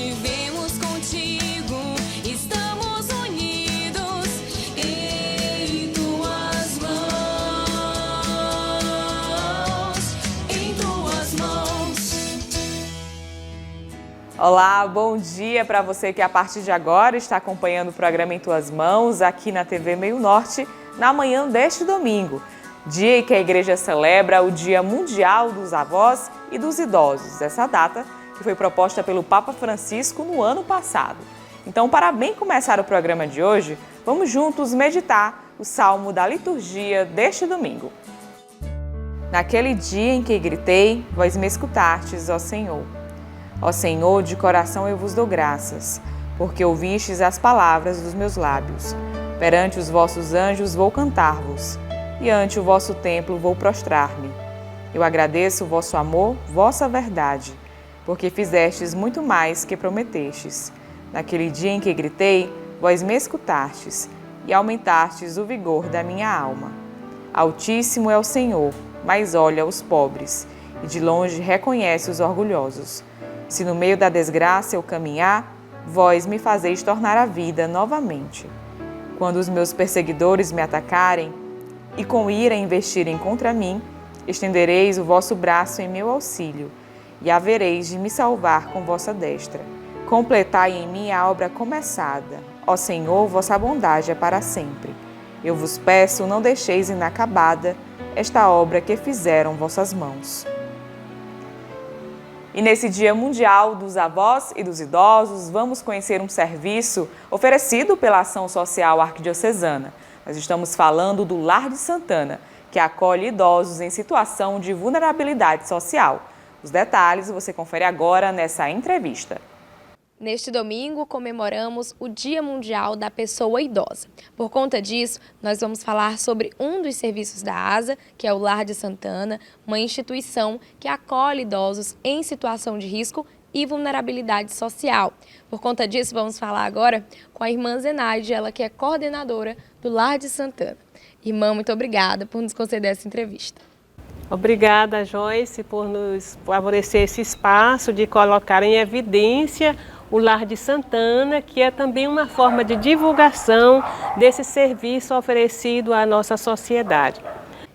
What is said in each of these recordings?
vivemos contigo, estamos unidos em tuas mãos, em tuas mãos. Olá, bom dia para você que a partir de agora está acompanhando o programa Em Tuas Mãos aqui na TV Meio Norte, na manhã deste domingo, dia em que a igreja celebra o Dia Mundial dos Avós e dos Idosos, essa data que foi proposta pelo Papa Francisco no ano passado. Então, para bem começar o programa de hoje, vamos juntos meditar o salmo da liturgia deste domingo. Naquele dia em que gritei, vós me escutastes, ó Senhor. Ó Senhor, de coração eu vos dou graças, porque ouvistes as palavras dos meus lábios. Perante os vossos anjos vou cantar-vos, e ante o vosso templo vou prostrar-me. Eu agradeço o vosso amor, vossa verdade, porque fizestes muito mais que prometestes. Naquele dia em que gritei, vós me escutastes, e aumentastes o vigor da minha alma. Altíssimo é o Senhor, mas olha os pobres, e de longe reconhece os orgulhosos. Se no meio da desgraça eu caminhar, vós me fazeis tornar a vida novamente. Quando os meus perseguidores me atacarem e com ira investirem contra mim, estendereis o vosso braço em meu auxílio e havereis de me salvar com vossa destra. Completai em mim a obra começada. Ó Senhor, vossa bondade é para sempre. Eu vos peço, não deixeis inacabada esta obra que fizeram vossas mãos. E nesse Dia Mundial dos Avós e dos Idosos, vamos conhecer um serviço oferecido pela Ação Social Arquidiocesana. Nós estamos falando do Lar de Santana, que acolhe idosos em situação de vulnerabilidade social. Os detalhes você confere agora nessa entrevista. Neste domingo, comemoramos o Dia Mundial da Pessoa Idosa. Por conta disso, nós vamos falar sobre um dos serviços da ASA, que é o Lar de Santana, uma instituição que acolhe idosos em situação de risco e vulnerabilidade social. Por conta disso, vamos falar agora com a irmã Zenaide, ela que é coordenadora do Lar de Santana. Irmã, muito obrigada por nos conceder essa entrevista. Obrigada, Joyce, por nos favorecer esse espaço de colocar em evidência o Lar de Santana, que é também uma forma de divulgação desse serviço oferecido à nossa sociedade.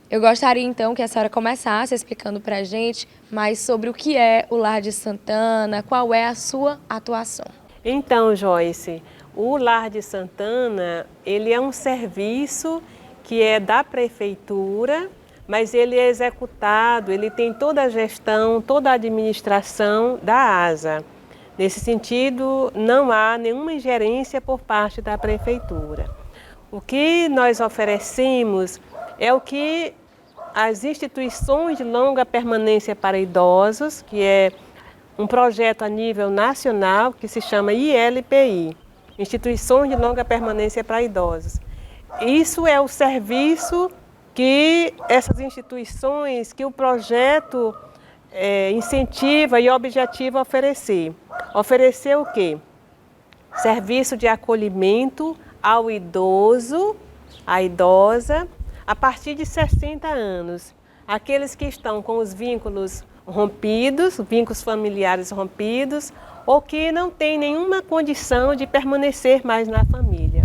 Eu gostaria então que a senhora começasse explicando para a gente mais sobre o que é o Lar de Santana, qual é a sua atuação. Então, Joyce, o Lar de Santana, ele é um serviço que é da prefeitura, mas ele é executado, ele tem toda a gestão, toda a administração da ASA. Nesse sentido, não há nenhuma ingerência por parte da prefeitura. O que nós oferecemos é o que as instituições de longa permanência para idosos, que é um projeto a nível nacional que se chama ILPI, Instituições de Longa Permanência para Idosos. Isso é o serviço que essas instituições, que o projeto incentiva e objetiva oferecer. Oferecer o quê? Serviço de acolhimento ao idoso, à idosa, a partir de 60 anos. Aqueles que estão com os vínculos rompidos, vínculos familiares rompidos, ou que não têm nenhuma condição de permanecer mais na família.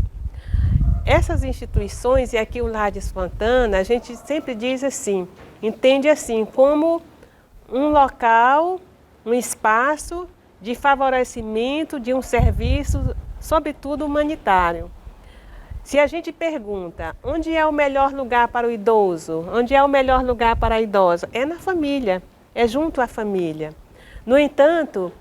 Essas instituições, e aqui o Lar de Santana, a gente sempre diz assim, entende assim, como um local, um espaço de favorecimento de um serviço, sobretudo humanitário. Se a gente pergunta onde é o melhor lugar para o idoso, onde é o melhor lugar para a idosa, é na família, é junto à família. No entanto,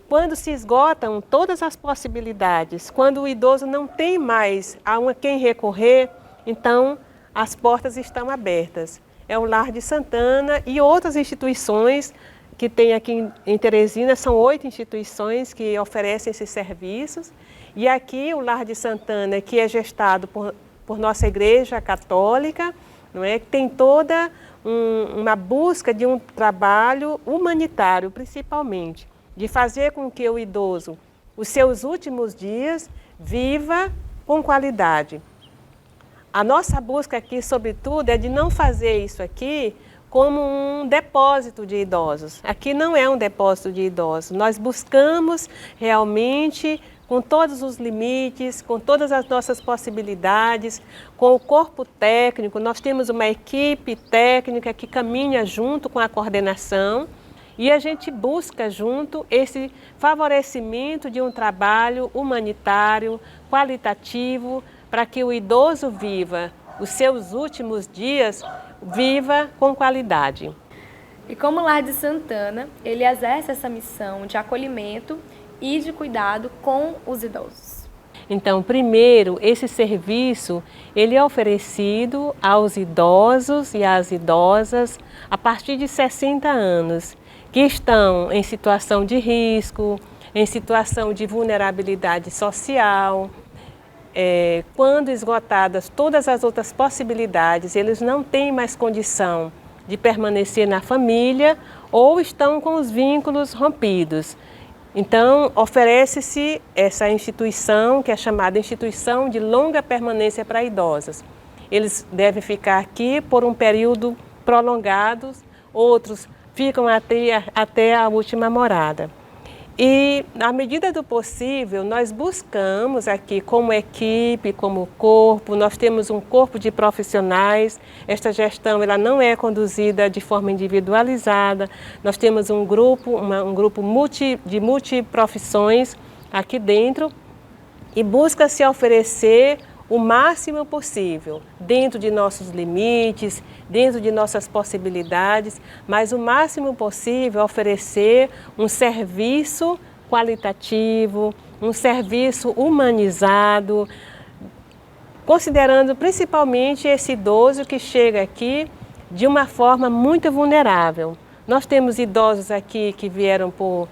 quando se esgotam todas as possibilidades, quando o idoso não tem mais a quem recorrer, então as portas estão abertas. É o Lar de Santana e outras instituições que tem aqui em Teresina, são 8 instituições que oferecem esses serviços. E aqui o Lar de Santana, que é gestado por nossa Igreja Católica, não é? Que tem toda uma busca de um trabalho humanitário, principalmente, de fazer com que o idoso, os seus últimos dias, viva com qualidade. A nossa busca aqui, sobretudo, é de não fazer isso aqui como um depósito de idosos. Aqui não é um depósito de idosos. Nós buscamos realmente, com todos os limites, com todas as nossas possibilidades, com o corpo técnico, nós temos uma equipe técnica que caminha junto com a coordenação e a gente busca junto esse favorecimento de um trabalho humanitário, qualitativo, para que o idoso viva os seus últimos dias, viva com qualidade. E como o Lar de Santana, ele exerce essa missão de acolhimento e de cuidado com os idosos. Então, primeiro, esse serviço ele é oferecido aos idosos e às idosas a partir de 60 anos, que estão em situação de risco, em situação de vulnerabilidade social. Quando esgotadas todas as outras possibilidades, eles não têm mais condição de permanecer na família ou estão com os vínculos rompidos. Então, oferece-se essa instituição, que é chamada Instituição de Longa Permanência para Idosos. Eles devem ficar aqui por um período prolongado, outros ficam até a última morada. E, na medida do possível, nós buscamos aqui, como equipe, como corpo, nós temos um corpo de profissionais. Esta gestão ela não é conduzida de forma individualizada. Nós temos um grupo de multiprofissões aqui dentro e busca se oferecer o máximo possível, dentro de nossos limites, dentro de nossas possibilidades, mas o máximo possível oferecer um serviço qualitativo, um serviço humanizado, considerando principalmente esse idoso que chega aqui de uma forma muito vulnerável. Nós temos idosos aqui que vieram por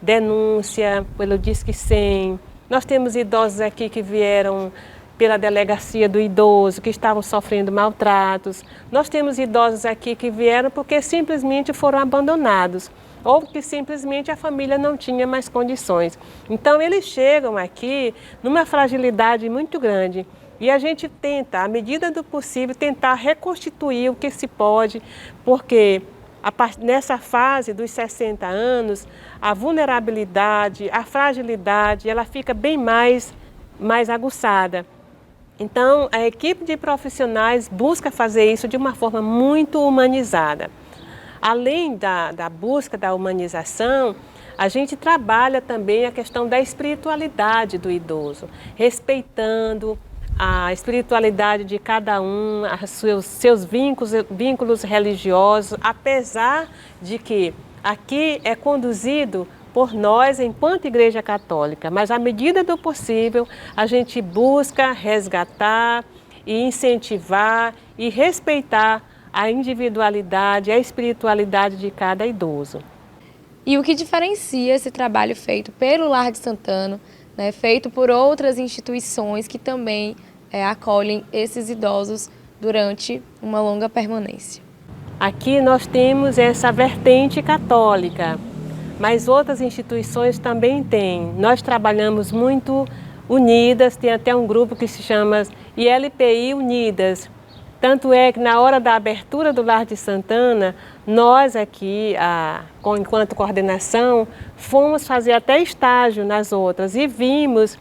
denúncia, pelo Disque 100, nós temos idosos aqui que vieram pela delegacia do idoso, que estavam sofrendo maltratos. Nós temos idosos aqui que vieram porque simplesmente foram abandonados ou que simplesmente a família não tinha mais condições. Então eles chegam aqui numa fragilidade muito grande e a gente tenta, à medida do possível, tentar reconstituir o que se pode, porque nessa fase dos 60 anos, a vulnerabilidade, a fragilidade, ela fica bem mais aguçada. Então, a equipe de profissionais busca fazer isso de uma forma muito humanizada. Além da busca da humanização, a gente trabalha também a questão da espiritualidade do idoso, respeitando a espiritualidade de cada um, seus vínculos religiosos, apesar de que aqui é conduzido por nós enquanto Igreja Católica, mas à medida do possível a gente busca resgatar e incentivar e respeitar a individualidade, a espiritualidade de cada idoso. E o que diferencia esse trabalho feito pelo Lar de Santana, né, feito por outras instituições que também acolhem esses idosos durante uma longa permanência? Aqui nós temos essa vertente católica, mas outras instituições também têm. Nós trabalhamos muito unidas, tem até um grupo que se chama ILPI Unidas. Tanto é que na hora da abertura do Lar de Santana, nós aqui, enquanto coordenação, fomos fazer até estágio nas outras e vimos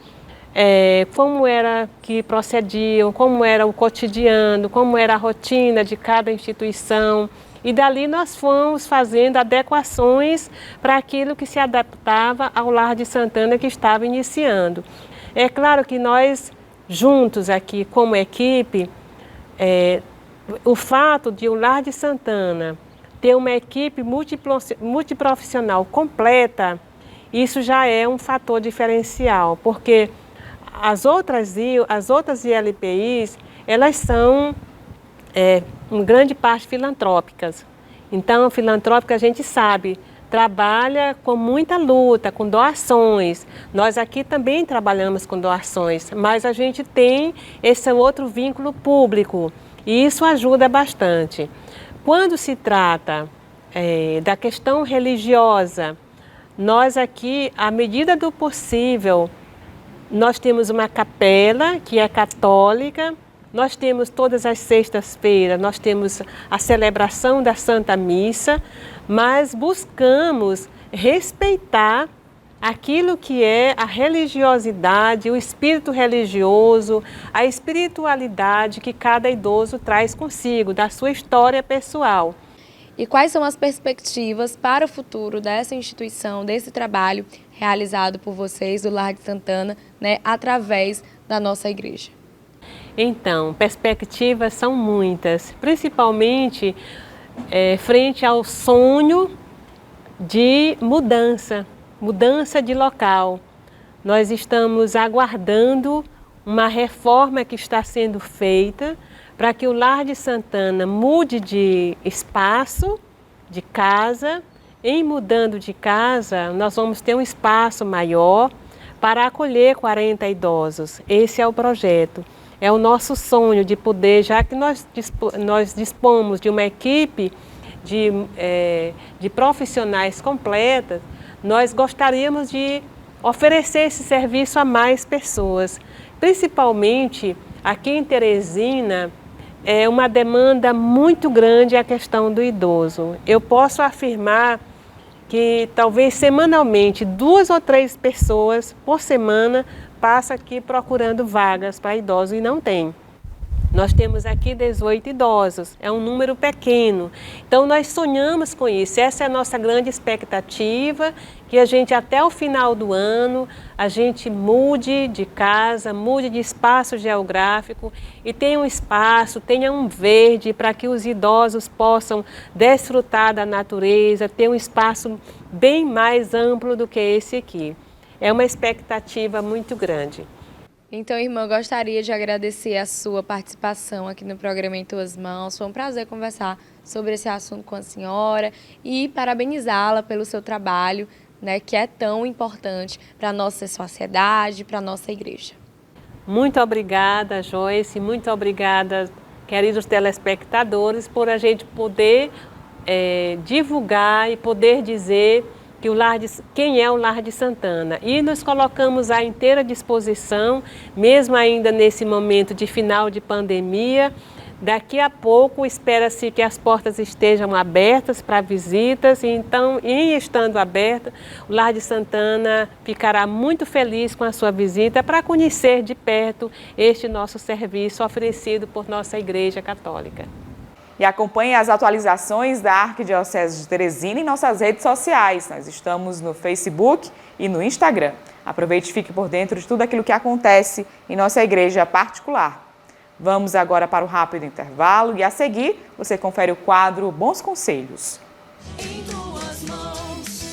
como era que procediam, como era o cotidiano, como era a rotina de cada instituição. E dali nós fomos fazendo adequações para aquilo que se adaptava ao Lar de Santana que estava iniciando. É claro que nós, juntos aqui como equipe, o fato de o Lar de Santana ter uma equipe multiprofissional completa, isso já é um fator diferencial, porque as outras ILPIs, elas são em grande parte filantrópicas. Então, filantrópica a gente sabe, trabalha com muita luta, com doações. Nós aqui também trabalhamos com doações, mas a gente tem esse outro vínculo público e isso ajuda bastante. Quando se trata da questão religiosa, nós aqui, à medida do possível, nós temos uma capela que é católica nós temos todas as sextas-feiras, nós temos a celebração da Santa Missa, mas buscamos respeitar aquilo que é a religiosidade, o espírito religioso, a espiritualidade que cada idoso traz consigo, da sua história pessoal. E quais são as perspectivas para o futuro dessa instituição, desse trabalho realizado por vocês do Lar de Santana, né, através da nossa igreja? Então, perspectivas são muitas, principalmente frente ao sonho de mudança de local. Nós estamos aguardando uma reforma que está sendo feita para que o Lar de Santana mude de espaço, de casa. Em mudando de casa, nós vamos ter um espaço maior para acolher 40 idosos. Esse é o projeto. É o nosso sonho de poder, já que nós dispomos de uma equipe de profissionais completas, nós gostaríamos de oferecer esse serviço a mais pessoas. Principalmente aqui em Teresina, é uma demanda muito grande a questão do idoso. Eu posso afirmar que talvez semanalmente 2 ou 3 pessoas por semana passam aqui procurando vagas para idosos e não tem. Nós temos aqui 18 idosos, é um número pequeno. Então nós sonhamos com isso, essa é a nossa grande expectativa, que a gente até o final do ano, a gente mude de casa, mude de espaço geográfico e tenha um espaço, tenha um verde para que os idosos possam desfrutar da natureza, ter um espaço bem mais amplo do que esse aqui. É uma expectativa muito grande. Então, irmã, gostaria de agradecer a sua participação aqui no programa Em Tuas Mãos. Foi um prazer conversar sobre esse assunto com a senhora e parabenizá-la pelo seu trabalho, né, que é tão importante para a nossa sociedade, para a nossa igreja. Muito obrigada, Joyce, muito obrigada, queridos telespectadores, por a gente poder divulgar e poder dizer que quem é o Lar de Santana. E nos colocamos à inteira disposição, mesmo ainda nesse momento de final de pandemia. Daqui a pouco espera-se que as portas estejam abertas para visitas, e então, em estando aberta, o Lar de Santana ficará muito feliz com a sua visita para conhecer de perto este nosso serviço oferecido por nossa Igreja Católica. E acompanhe as atualizações da Arquidiocese de Teresina em nossas redes sociais. Nós estamos no Facebook e no Instagram. Aproveite e fique por dentro de tudo aquilo que acontece em nossa igreja particular. Vamos agora para o rápido intervalo e a seguir você confere o quadro Bons Conselhos. Em tuas mãos.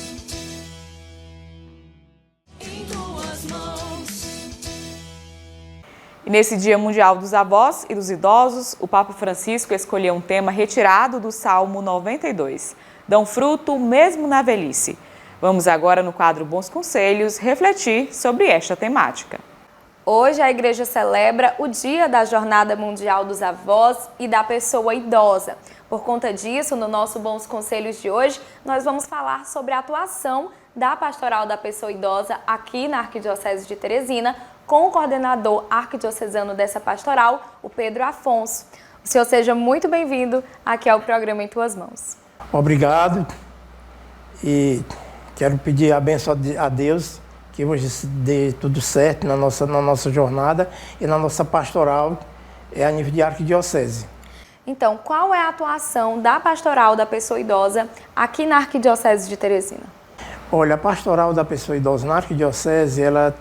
Em tuas mãos. E nesse Dia Mundial dos Avós e dos Idosos, o Papa Francisco escolheu um tema retirado do Salmo 92. Dão fruto mesmo na velhice. Vamos agora no quadro Bons Conselhos refletir sobre esta temática. Hoje a igreja celebra o Dia da Jornada Mundial dos Avós e da Pessoa Idosa. Por conta disso, no nosso Bons Conselhos de hoje, nós vamos falar sobre a atuação da Pastoral da Pessoa Idosa aqui na Arquidiocese de Teresina, com o coordenador arquidiocesano dessa pastoral, o Pedro Afonso. O senhor seja muito bem-vindo aqui ao programa Em Tuas Mãos. Obrigado e quero pedir a bênção a Deus que hoje dê tudo certo na nossa jornada e na nossa pastoral a nível de arquidiocese. Então, qual é a atuação da Pastoral da Pessoa Idosa aqui na Arquidiocese de Teresina? Olha, a Pastoral da Pessoa Idosa na Arquidiocese, ela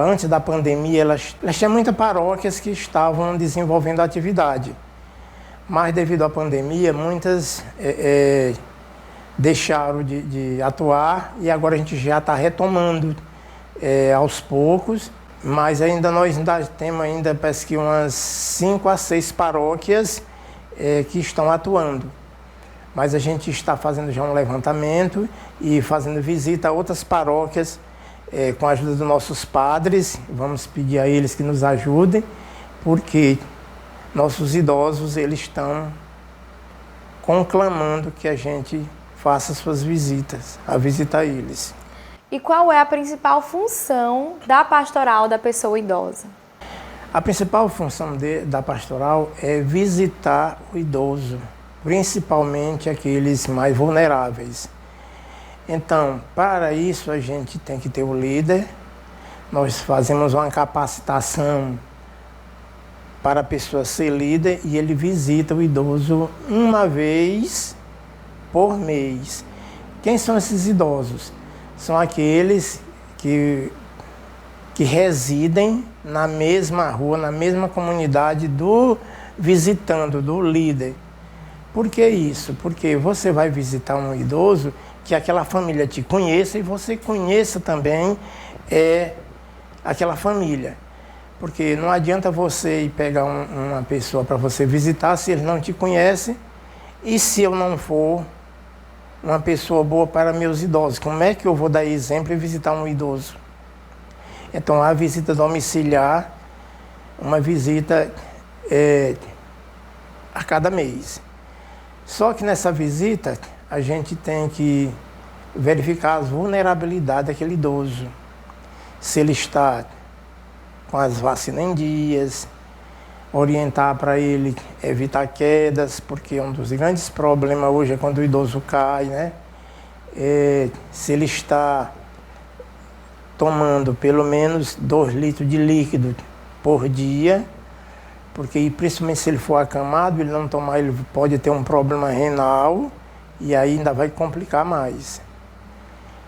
antes da pandemia, elas tinham muitas paróquias que estavam desenvolvendo a atividade. Mas devido à pandemia, muitas deixaram de atuar e agora a gente já está retomando aos poucos, mas nós temos parece que umas 5 a 6 paróquias que estão atuando. Mas a gente está fazendo já um levantamento e fazendo visita a outras paróquias com a ajuda dos nossos padres. Vamos pedir a eles que nos ajudem, porque nossos idosos eles estão conclamando que a gente faça suas visitas, a visitar eles. E qual é a principal função da Pastoral da Pessoa Idosa? A principal função da pastoral é visitar o idoso, principalmente aqueles mais vulneráveis. Então, para isso a gente tem que ter o líder. Nós fazemos uma capacitação para a pessoa ser líder e ele visita o idoso uma vez por mês. Quem são esses idosos? São aqueles que residem na mesma rua, na mesma comunidade do visitando, do líder. Por que isso? Porque você vai visitar um idoso que aquela família te conheça e você conheça também aquela família. Porque não adianta você ir pegar uma pessoa para você visitar se ele não te conhece e se eu não for uma pessoa boa para meus idosos. Como é que eu vou dar exemplo e visitar um idoso? Então, a visita domiciliar, uma visita a cada mês. Só que nessa visita, a gente tem que verificar as vulnerabilidades daquele idoso. Se ele está com as vacinas em dias, orientar para ele evitar quedas, porque um dos grandes problemas hoje é quando o idoso cai, né? Se ele está tomando pelo menos 2 litros de líquido por dia, porque principalmente se ele for acamado, ele não tomar, ele pode ter um problema renal e aí ainda vai complicar mais.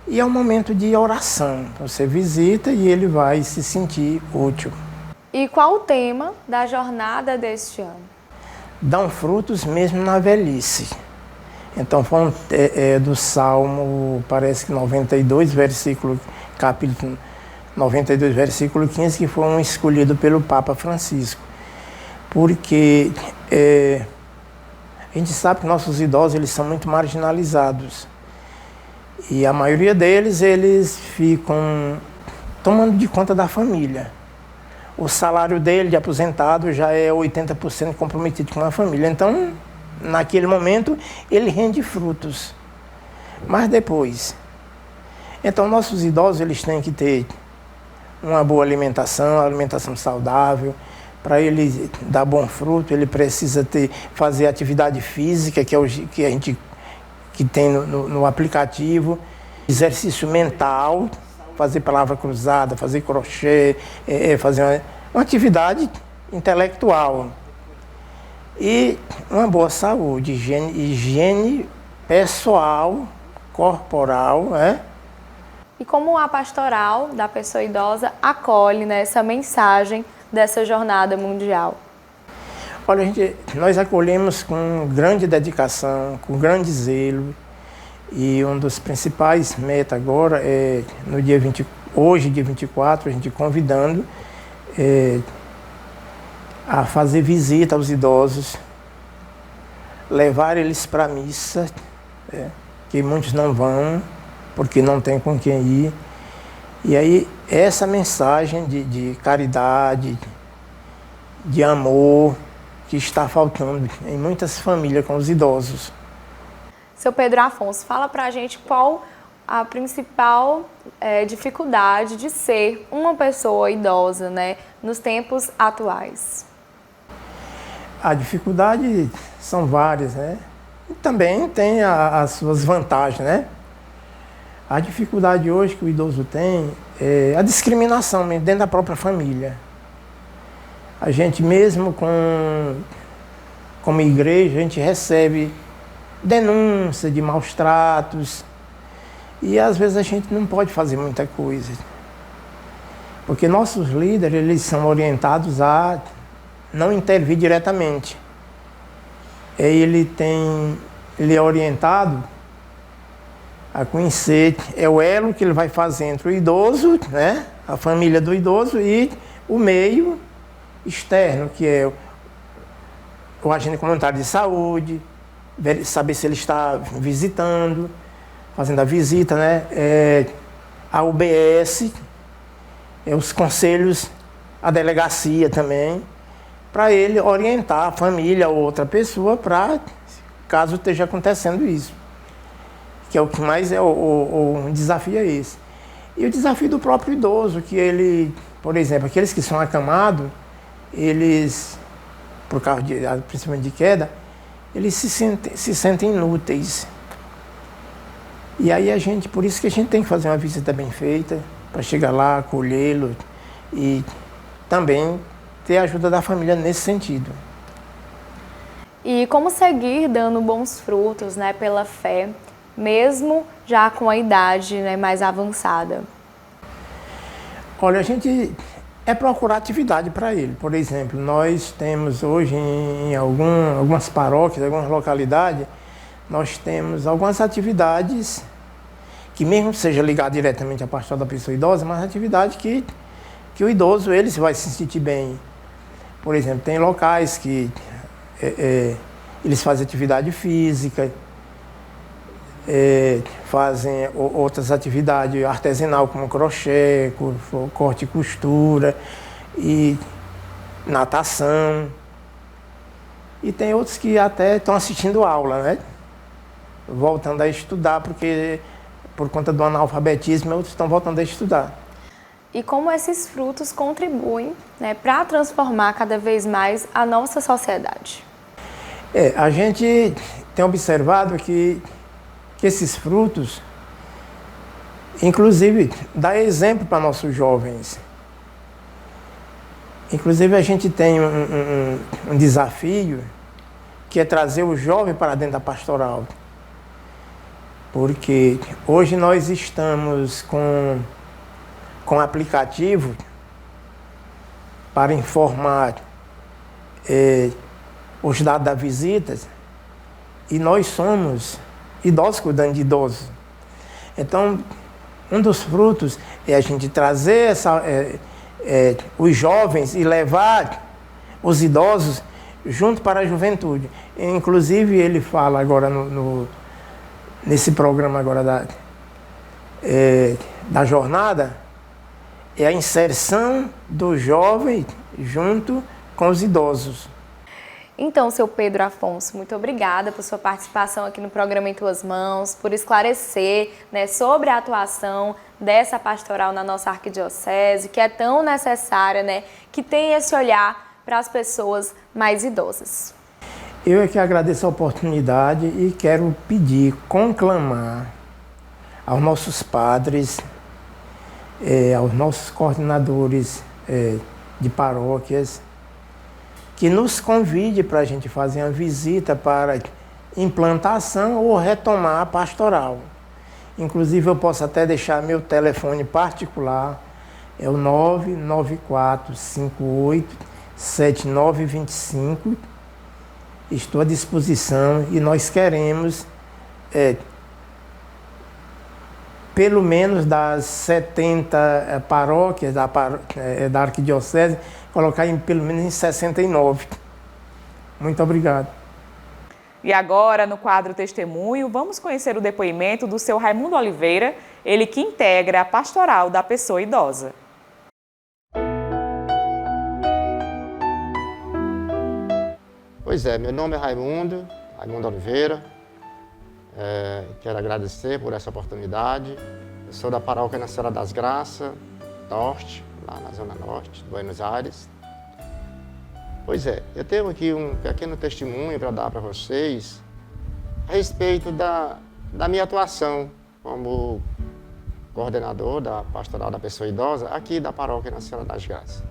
E é um momento de oração. Você visita e ele vai se sentir útil. E qual o tema da jornada deste ano? Dão frutos mesmo na velhice. Então, foi do Salmo, parece que 92, capítulo 92, versículo 15, que foi um escolhido pelo Papa Francisco. Porque a gente sabe que nossos idosos eles são muito marginalizados. E a maioria deles, eles ficam tomando de conta da família. O salário dele de aposentado já é 80% comprometido com a família. Então, naquele momento, ele rende frutos. Mas depois... Então, nossos idosos, eles têm que ter uma boa alimentação saudável. Para ele dar bom fruto, ele precisa fazer atividade física, que é o que a gente que tem no aplicativo, exercício mental, fazer palavra cruzada, fazer crochê, fazer uma atividade intelectual. E uma boa saúde, higiene pessoal, corporal, E como a pastoral da pessoa idosa acolhe essa mensagem dessa jornada mundial? Olha, nós acolhemos com grande dedicação, com grande zelo. E um dos principais metas agora é, hoje, dia 24, a gente convidando a fazer visita aos idosos, levar eles para a missa, que muitos não vão, porque não tem com quem ir. E aí, essa mensagem de caridade, de amor, que está faltando em muitas famílias com os idosos. Seu Pedro Afonso, fala pra gente qual a principal dificuldade de ser uma pessoa idosa, nos tempos atuais. A dificuldade são várias, E também tem as suas vantagens, A dificuldade hoje que o idoso tem é a discriminação dentro da própria família. A gente mesmo como igreja, a gente recebe denúncia de maus tratos e às vezes a gente não pode fazer muita coisa. Porque nossos líderes, eles são orientados a não intervir diretamente. Ele é orientado a conhecer, é o elo que ele vai fazer entre o idoso, a família do idoso e o meio externo, que é o agente comunitário de saúde, saber se ele está visitando, fazendo a visita, a UBS, os conselhos, a delegacia também, para ele orientar a família ou outra pessoa para caso esteja acontecendo isso. Que é o que mais o desafio é esse. E o desafio do próprio idoso, que ele, por exemplo, aqueles que são acamados, eles, por causa principalmente de queda, eles se sentem inúteis. E aí por isso que a gente tem que fazer uma visita bem feita, para chegar lá, acolhê-lo e também ter a ajuda da família nesse sentido. E como seguir dando bons frutos, né, pela fé, mesmo já com a idade, né, mais avançada? Olha, a gente procurar atividade para ele. Por exemplo, nós temos hoje em algumas paróquias, algumas localidades, nós temos algumas atividades que mesmo seja ligado diretamente à pastoral da pessoa idosa, mas atividade que o idoso ele vai se sentir bem. Por exemplo, tem locais que eles fazem atividade física, fazem outras atividades artesanal como crochê, corte e costura, e natação. E tem outros que até estão assistindo aula, né? Voltando a estudar, porque por conta do analfabetismo, outros estão voltando a estudar. E como esses frutos contribuem, né, para transformar cada vez mais a nossa sociedade? A gente tem observado que esses frutos, inclusive, dá exemplo para nossos jovens. Inclusive, a gente tem um desafio, que é trazer o jovem para dentro da pastoral. Porque hoje nós estamos com aplicativo para informar os dados das visitas, e nós somos idosos cuidando de idosos. Então, um dos frutos é a gente trazer os jovens e levar os idosos junto para a juventude. Inclusive, ele fala agora nesse programa agora da jornada, é a inserção do jovem junto com os idosos. Então, seu Pedro Afonso, muito obrigada por sua participação aqui no programa Em Tuas Mãos, por esclarecer, né, sobre a atuação dessa pastoral na nossa arquidiocese, que é tão necessária, né, que tem esse olhar para as pessoas mais idosas. Eu é que agradeço a oportunidade e quero pedir, conclamar aos nossos padres, aos nossos coordenadores de paróquias, que nos convide para a gente fazer uma visita para implantação ou retomar a pastoral. Inclusive, eu posso até deixar meu telefone particular, é o 994587925. Estou à disposição e nós queremos, pelo menos das 70 paróquias da arquidiocese, colocar pelo menos em 69. Muito obrigado. E agora, no quadro Testemunho, vamos conhecer o depoimento do seu Raimundo Oliveira, ele que integra a pastoral da pessoa idosa. Pois é, meu nome é Raimundo Oliveira. Quero agradecer por essa oportunidade. Eu sou da paróquia Nossa Senhora das Graças, Norte, lá na Zona Norte de Buenos Aires. Pois é, eu tenho aqui um pequeno testemunho para dar para vocês a respeito da minha atuação como coordenador da pastoral da pessoa idosa aqui da paróquia Nossa Senhora das Graças.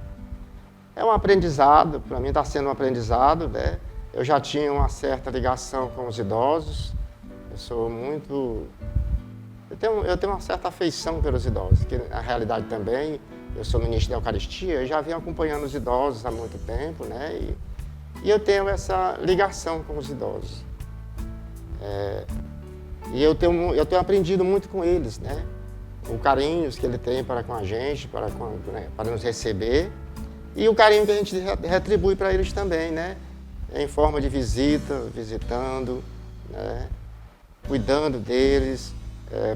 É um aprendizado, para mim está sendo um aprendizado, né? Eu já tinha uma certa ligação com os idosos, eu tenho uma certa afeição pelos idosos, que na realidade também, eu sou ministro da Eucaristia, eu já venho acompanhando os idosos há muito tempo, né? E eu tenho essa ligação com os idosos. E eu tenho aprendido muito com eles, né? O carinho que ele tem para com a gente, para nos receber, e o carinho que a gente retribui para eles também, né? Em forma de visitando, né? Cuidando deles,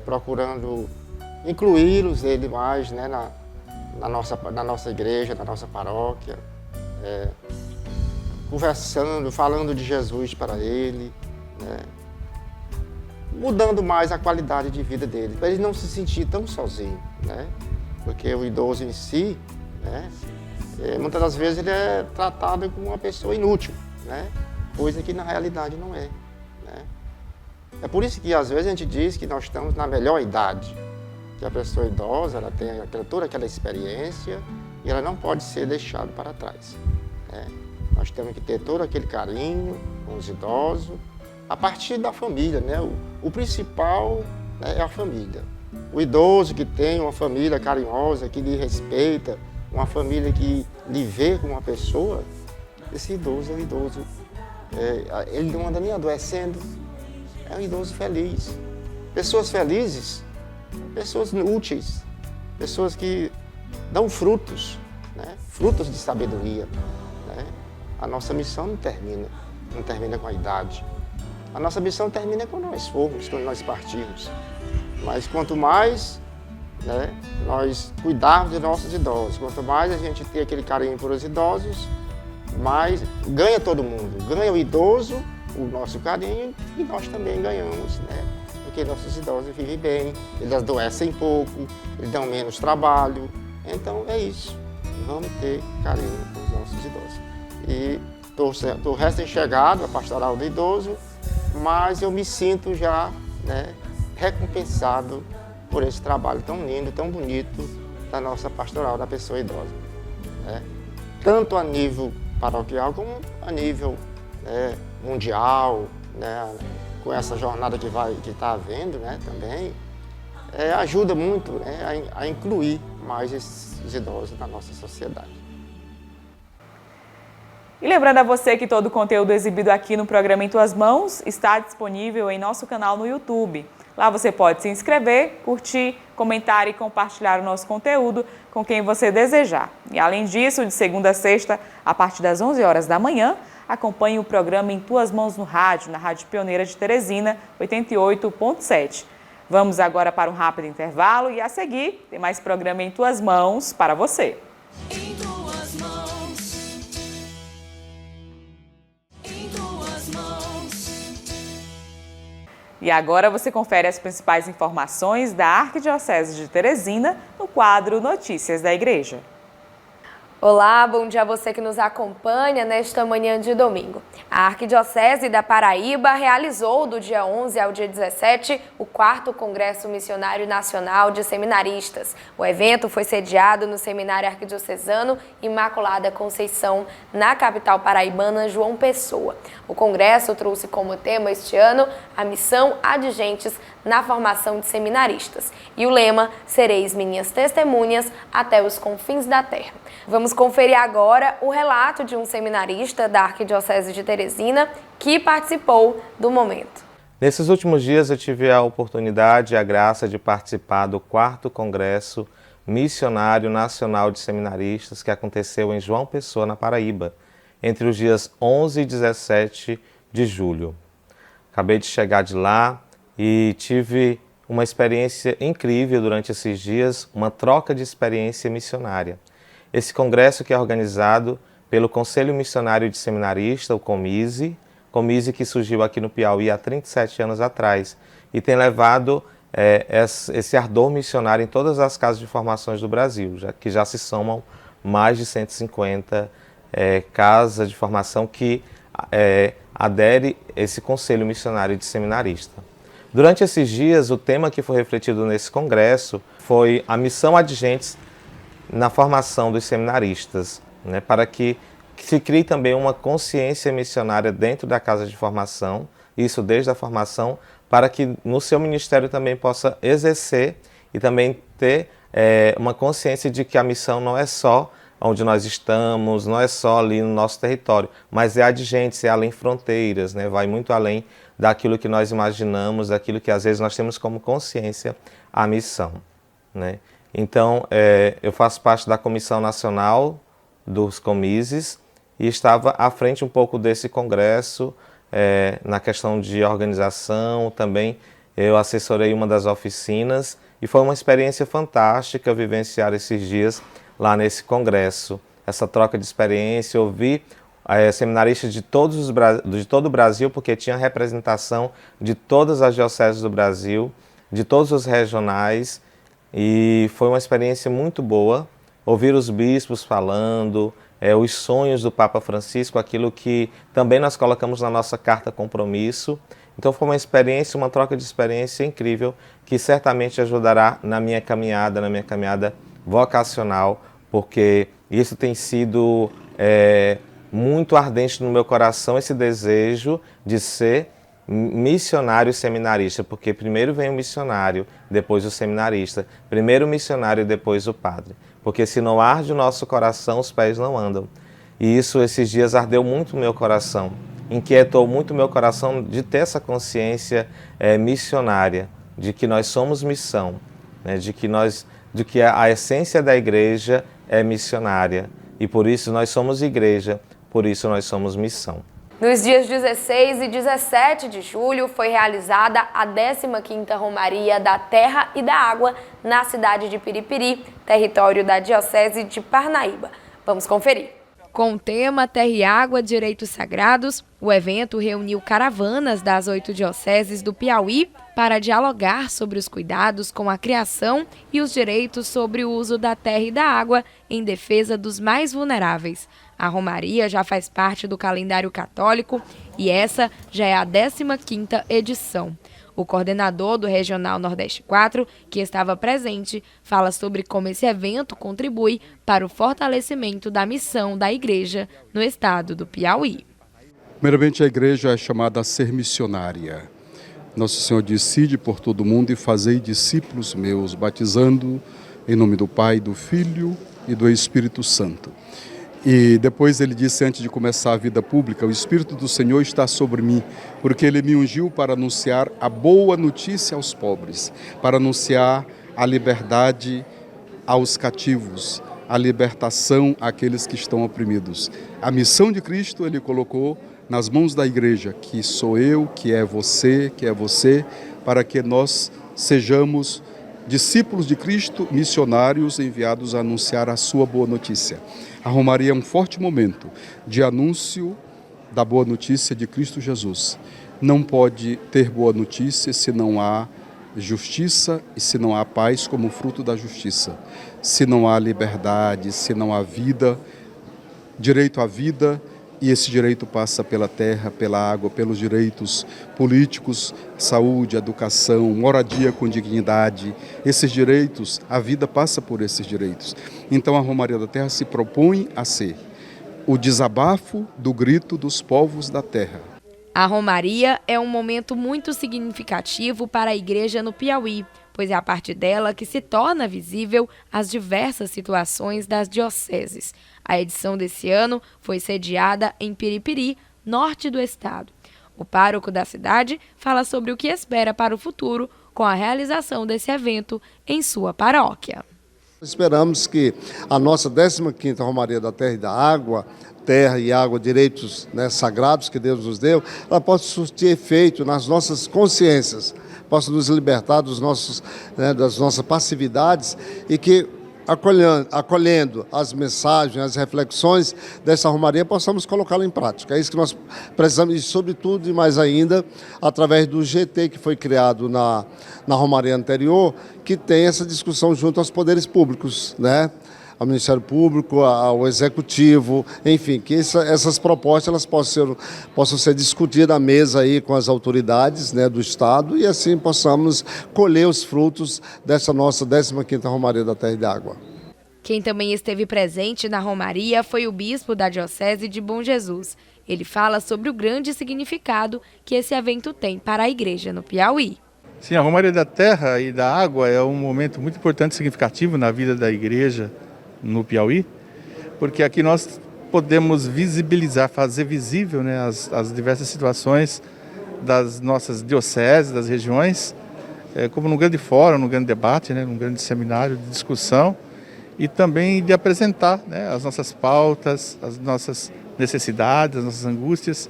procurando incluí-los mais, né? Na nossa igreja, na nossa paróquia, conversando, falando de Jesus para ele, né? Mudando mais a qualidade de vida dele, para ele não se sentir tão sozinho, né? Porque o idoso em si, né? muitas das vezes ele é tratado como uma pessoa inútil, né? Coisa que na realidade não é. Né? É por isso que às vezes a gente diz que nós estamos na melhor idade, que a pessoa idosa ela tem toda aquela experiência e ela não pode ser deixada para trás. Né? Nós temos que ter todo aquele carinho com os idosos, a partir da família. Né? O principal, né, é a família. O idoso que tem uma família carinhosa, que lhe respeita, uma família que lhe vê como uma pessoa, esse idoso é um idoso. Ele não anda nem adoecendo, é um idoso feliz. Pessoas felizes, pessoas úteis, pessoas que dão frutos, né? Frutos de sabedoria. Né? A nossa missão não termina com a idade. A nossa missão termina quando nós formos, quando nós partirmos. Mas quanto mais, né, nós cuidarmos dos nossos idosos, quanto mais a gente ter aquele carinho por os idosos, mais ganha todo mundo. Ganha o idoso, o nosso carinho, e nós também ganhamos, né? Porque nossos idosos vivem bem, eles adoecem pouco, eles dão menos trabalho. Então é isso, vamos ter carinho com os nossos idosos. E estou recém-chegado à pastoral do idoso, mas eu me sinto já, né, recompensado por esse trabalho tão lindo, tão bonito da nossa pastoral da pessoa idosa. Né? Tanto a nível paroquial como a nível, né, mundial, né, com essa jornada que está havendo, né, também, ajuda muito, né, a incluir mais esses idosos na nossa sociedade. E lembrando a você que todo o conteúdo exibido aqui no programa Em Tuas Mãos está disponível em nosso canal no YouTube. Lá você pode se inscrever, curtir, comentar e compartilhar o nosso conteúdo com quem você desejar. E além disso, de segunda a sexta, a partir das 11 horas da manhã, acompanhe o programa Em Tuas Mãos no rádio, na Rádio Pioneira de Teresina, 88.7. Vamos agora para um rápido intervalo e a seguir tem mais programa Em Tuas Mãos para você. Em tuas mãos. Em tuas mãos. E agora você confere as principais informações da Arquidiocese de Teresina no quadro Notícias da Igreja. Olá, bom dia a você que nos acompanha nesta manhã de domingo. A Arquidiocese da Paraíba realizou do dia 11 ao dia 17 o 4º Congresso Missionário Nacional de Seminaristas. O evento foi sediado no Seminário Arquidiocesano Imaculada Conceição, na capital paraibana João Pessoa. O congresso trouxe como tema este ano a missão Adigentes na formação de seminaristas. E o lema, sereis minhas testemunhas até os confins da terra. Vamos conferir agora o relato de um seminarista da Arquidiocese de Teresina que participou do momento. Nesses últimos dias eu tive a oportunidade e a graça de participar do 4º Congresso Missionário Nacional de Seminaristas que aconteceu em João Pessoa, na Paraíba, entre os dias 11 e 17 de julho. Acabei de chegar de lá e tive uma experiência incrível durante esses dias, uma troca de experiência missionária. Esse congresso que é organizado pelo Conselho Missionário de Seminarista, o COMISE que surgiu aqui no Piauí há 37 anos atrás e tem levado esse ardor missionário em todas as casas de formações do Brasil, que já se somam mais de 150 casas de formação que adere esse Conselho Missionário de Seminarista. Durante esses dias, o tema que foi refletido nesse congresso foi a missão Adigentes na formação dos seminaristas, né, para que se crie também uma consciência missionária dentro da casa de formação, isso desde a formação, para que no seu ministério também possa exercer e também ter uma consciência de que a missão não é só onde nós estamos, não é só ali no nosso território, mas é adigente, é além fronteiras, né? Vai muito além daquilo que nós imaginamos, daquilo que às vezes nós temos como consciência a missão, né? Então, eu faço parte da Comissão Nacional dos Comises e estava à frente um pouco desse congresso, na questão de organização, também eu assessorei uma das oficinas e foi uma experiência fantástica vivenciar esses dias lá nesse congresso, essa troca de experiência, ouvir seminaristas de todo o Brasil, porque tinha representação de todas as dioceses do Brasil, de todos os regionais, e foi uma experiência muito boa. ouvir os bispos falando, os sonhos do Papa Francisco, aquilo que também nós colocamos na nossa carta compromisso. Então foi uma experiência, uma troca de experiência incrível, que certamente ajudará na minha caminhada vocacional, porque isso tem sido muito ardente no meu coração, esse desejo de ser missionário e seminarista, porque primeiro vem o missionário, depois o seminarista, primeiro o missionário e depois o padre, porque se não arde o nosso coração, os pés não andam. E isso esses dias ardeu muito o meu coração, inquietou muito o meu coração de ter essa consciência missionária, de que nós somos missão, né, de que a essência da igreja é missionária, e por isso nós somos igreja, por isso nós somos missão. Nos dias 16 e 17 de julho foi realizada a 15ª Romaria da Terra e da Água na cidade de Piripiri, território da Diocese de Parnaíba. Vamos conferir. Com o tema Terra e Água, Direitos Sagrados, o evento reuniu caravanas das 8 dioceses do Piauí para dialogar sobre os cuidados com a criação e os direitos sobre o uso da terra e da água em defesa dos mais vulneráveis. A Romaria já faz parte do calendário católico e essa já é a 15ª edição. O coordenador do Regional Nordeste 4, que estava presente, fala sobre como esse evento contribui para o fortalecimento da missão da Igreja no estado do Piauí. Primeiramente, a Igreja é chamada a ser missionária. Nosso Senhor disse: "Ide por todo mundo e fazei discípulos meus, batizando em nome do Pai, do Filho e do Espírito Santo." E depois ele disse, antes de começar a vida pública: "O Espírito do Senhor está sobre mim, porque Ele me ungiu para anunciar a boa notícia aos pobres, para anunciar a liberdade aos cativos, a libertação àqueles que estão oprimidos." A missão de Cristo Ele colocou nas mãos da Igreja, que sou eu, que é você, para que nós sejamos discípulos de Cristo, missionários enviados a anunciar a sua boa notícia. A Romaria é um forte momento de anúncio da boa notícia de Cristo Jesus. Não pode ter boa notícia se não há justiça e se não há paz como fruto da justiça. Se não há liberdade, se não há vida, direito à vida, e esse direito passa pela terra, pela água, pelos direitos políticos, saúde, educação, moradia com dignidade. Esses direitos, a vida passa por esses direitos. Então a Romaria da Terra se propõe a ser o desabafo do grito dos povos da terra. A Romaria é um momento muito significativo para a Igreja no Piauí, pois é a partir dela que se torna visível as diversas situações das dioceses. A edição desse ano foi sediada em Piripiri, norte do estado. O pároco da cidade fala sobre o que espera para o futuro com a realização desse evento em sua paróquia. Esperamos que a nossa 15ª Romaria da Terra e Água, direitos, né, sagrados que Deus nos deu, ela possa surtir efeito nas nossas consciências, possa nos libertar dos nossos, das nossas passividades e que, acolhendo as mensagens, as reflexões dessa Romaria, possamos colocá-la em prática. É isso que nós precisamos, e sobretudo e mais ainda, através do GT que foi criado na Romaria anterior, que tem essa discussão junto aos poderes públicos, né? Ao Ministério Público, ao Executivo, enfim, que essas propostas elas possam ser discutidas à mesa aí com as autoridades, né, do Estado, e assim possamos colher os frutos dessa nossa 15ª Romaria da Terra e da Água. Quem também esteve presente na Romaria foi o bispo da Diocese de Bom Jesus. Ele fala sobre o grande significado que esse evento tem para a Igreja no Piauí. Sim, a Romaria da Terra e da Água é um momento muito importante e significativo na vida da Igreja no Piauí, porque aqui nós podemos visibilizar, fazer visível, né, as diversas situações das nossas dioceses, das regiões, como num grande fórum, num grande debate, né, num grande seminário de discussão, e também de apresentar, né, as nossas pautas, as nossas necessidades, as nossas angústias,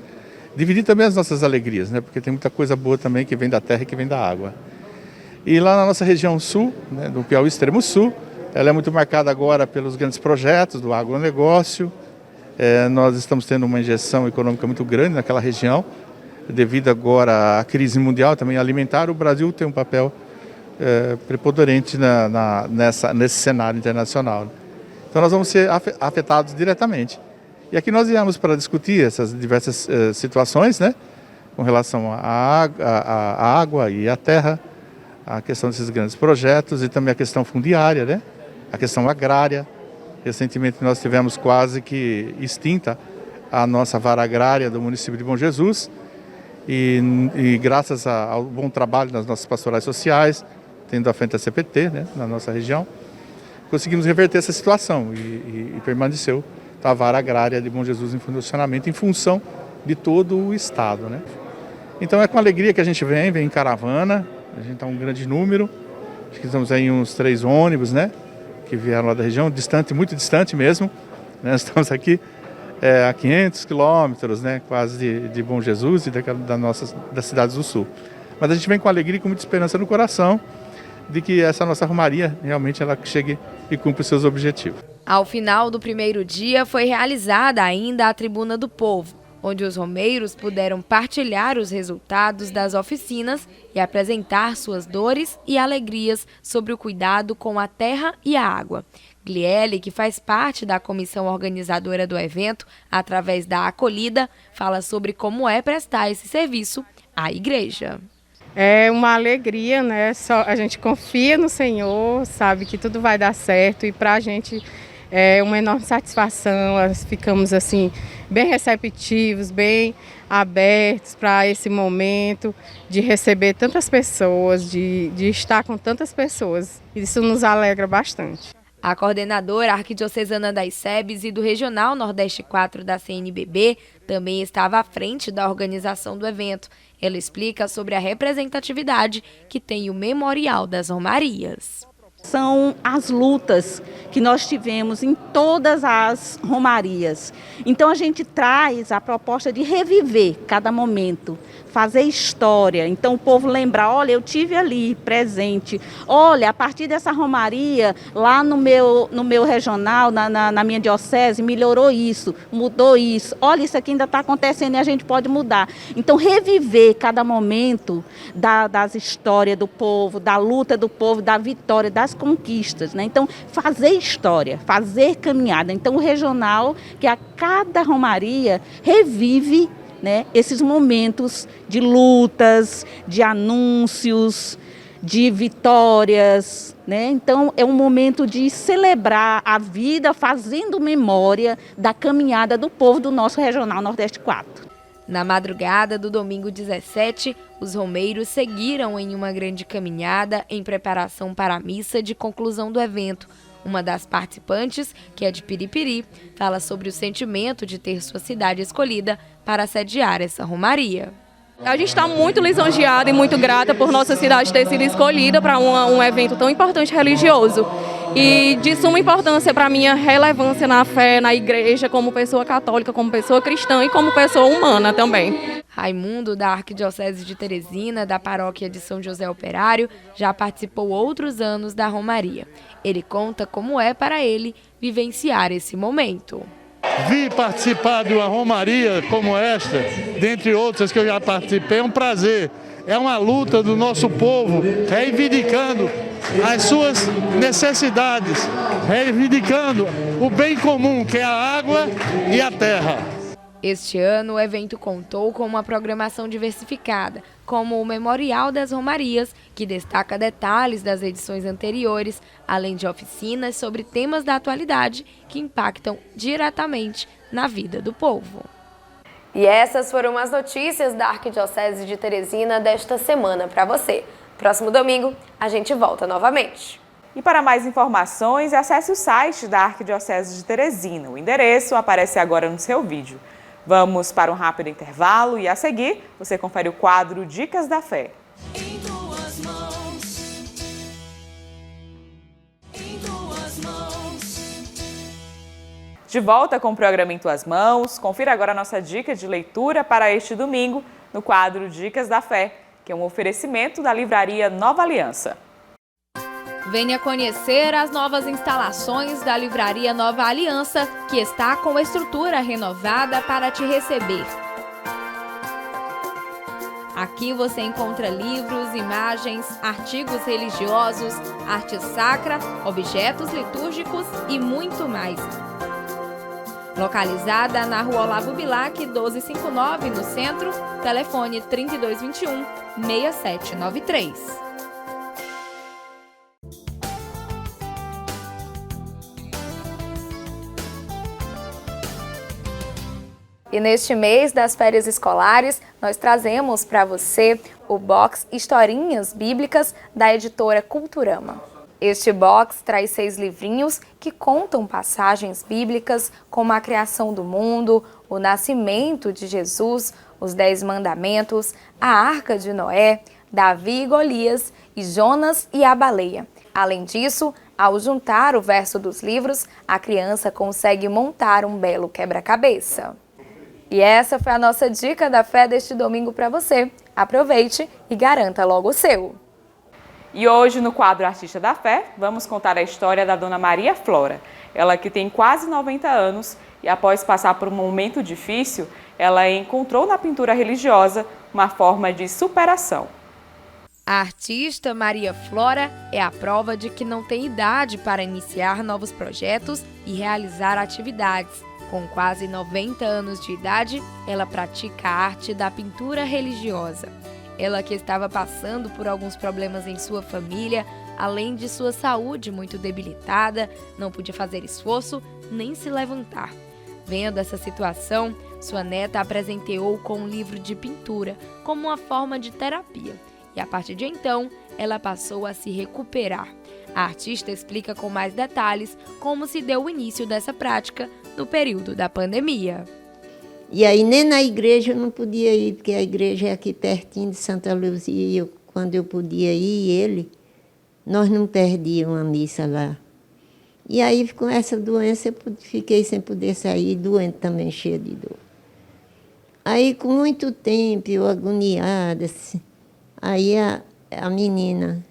dividir também as nossas alegrias, né, porque tem muita coisa boa também que vem da terra e que vem da água. E lá na nossa região sul, né, do Piauí extremo sul, ela é muito marcada agora pelos grandes projetos do agronegócio. Nós estamos tendo uma injeção econômica muito grande naquela região, devido agora à crise mundial também alimentar. O Brasil tem um papel preponderante nesse cenário internacional. Então nós vamos ser afetados diretamente. E aqui nós viemos para discutir essas diversas situações, né, com relação à água e à terra, a questão desses grandes projetos e também a questão fundiária, né, a questão agrária. Recentemente nós tivemos quase que extinta a nossa vara agrária do município de Bom Jesus e graças ao bom trabalho das nossas pastorais sociais, tendo à frente a CPT, né, na nossa região, conseguimos reverter essa situação e permaneceu a vara agrária de Bom Jesus em funcionamento em função de todo o estado, né? Então é com alegria que a gente vem em caravana, a gente está um grande número, acho que estamos aí uns 3 ônibus, né, que vieram lá da região, distante, muito distante mesmo, né? Estamos aqui a 500 quilômetros, né, quase de Bom Jesus e das cidades do sul. Mas a gente vem com alegria e com muita esperança no coração de que essa nossa romaria realmente ela chegue e cumpra os seus objetivos. Ao final do primeiro dia foi realizada ainda a Tribuna do Povo, onde os romeiros puderam partilhar os resultados das oficinas e apresentar suas dores e alegrias sobre o cuidado com a terra e a água. Gliele, que faz parte da comissão organizadora do evento, através da acolhida, fala sobre como é prestar esse serviço à igreja. É uma alegria, né? A gente confia no Senhor, sabe que tudo vai dar certo e para a gente é uma enorme satisfação. Nós ficamos assim bem receptivos, bem abertos para esse momento de receber tantas pessoas, de estar com tantas pessoas. Isso nos alegra bastante. A coordenadora arquidiocesana das SEBs e do Regional Nordeste 4 da CNBB também estava à frente da organização do evento. Ela explica sobre a representatividade que tem o Memorial das Romarias. São as lutas que nós tivemos em todas as romarias. Então a gente traz a proposta de reviver cada momento, fazer história. Então o povo lembrar, olha, eu tive ali presente, olha, a partir dessa romaria, lá no meu regional, na minha diocese, melhorou isso, mudou isso. Olha, isso aqui ainda está acontecendo e a gente pode mudar. Então reviver cada momento das histórias do povo, da luta do povo, da vitória, das conquistas, né? Então fazer história, fazer caminhada. Então o regional, que a cada romaria revive, né, esses momentos de lutas, de anúncios, de vitórias, né? Então é um momento de celebrar a vida fazendo memória da caminhada do povo do nosso Regional Nordeste 4. Na madrugada do domingo 17, os romeiros seguiram em uma grande caminhada em preparação para a missa de conclusão do evento. Uma das participantes, que é de Piripiri, fala sobre o sentimento de ter sua cidade escolhida para sediar essa romaria. A gente está muito lisonjeada e muito grata por nossa cidade ter sido escolhida para um evento tão importante religioso. E de suma importância para a minha relevância na fé, na igreja, como pessoa católica, como pessoa cristã e como pessoa humana também. Raimundo, da Arquidiocese de Teresina, da paróquia de São José Operário, já participou outros anos da romaria. Ele conta como é para ele vivenciar esse momento. Vir participar de uma romaria como esta, dentre outras que eu já participei, é um prazer. É uma luta do nosso povo, reivindicando as suas necessidades, reivindicando o bem comum, que é a água e a terra. Este ano, o evento contou com uma programação diversificada, como o Memorial das Romarias, que destaca detalhes das edições anteriores, além de oficinas sobre temas da atualidade que impactam diretamente na vida do povo. E essas foram as notícias da Arquidiocese de Teresina desta semana para você. Próximo domingo, a gente volta novamente. E para mais informações, acesse o site da Arquidiocese de Teresina. O endereço aparece agora no seu vídeo. Vamos para um rápido intervalo e, a seguir, você confere o quadro Dicas da Fé. Em tuas mãos. Em tuas mãos. De volta com o programa Em Tuas Mãos, confira agora a nossa dica de leitura para este domingo no quadro Dicas da Fé, que é um oferecimento da livraria Nova Aliança. Venha conhecer as novas instalações da Livraria Nova Aliança, que está com estrutura renovada para te receber. Aqui você encontra livros, imagens, artigos religiosos, arte sacra, objetos litúrgicos e muito mais. Localizada na Rua Olavo Bilac, 1259, no centro, telefone 3221-6793. E neste mês das férias escolares, nós trazemos para você o box Historinhas Bíblicas da editora Culturama. Este box traz 6 livrinhos que contam passagens bíblicas como a criação do mundo, o nascimento de Jesus, os 10 mandamentos, a Arca de Noé, Davi e Golias e Jonas e a baleia. Além disso, ao juntar o verso dos livros, a criança consegue montar um belo quebra-cabeça. E essa foi a nossa dica da fé deste domingo para você. Aproveite e garanta logo o seu. E hoje, no quadro Artista da Fé, vamos contar a história da Dona Maria Flora. Ela que tem quase 90 anos e após passar por um momento difícil, ela encontrou na pintura religiosa uma forma de superação. A artista Maria Flora é a prova de que não tem idade para iniciar novos projetos e realizar atividades. Com quase 90 anos de idade, ela pratica a arte da pintura religiosa. Ela que estava passando por alguns problemas em sua família, além de sua saúde muito debilitada, não podia fazer esforço nem se levantar. Vendo essa situação, sua neta a presenteou com um livro de pintura como uma forma de terapia. E a partir de então, ela passou a se recuperar. A artista explica com mais detalhes como se deu o início dessa prática no período da pandemia. E aí nem na igreja eu não podia ir, porque a igreja é aqui pertinho de Santa Luzia, e quando eu podia ir, nós não perdíamos a missa lá. E aí com essa doença eu fiquei sem poder sair, doente também, cheia de dor. Aí com muito tempo, eu agoniada, assim, aí a menina,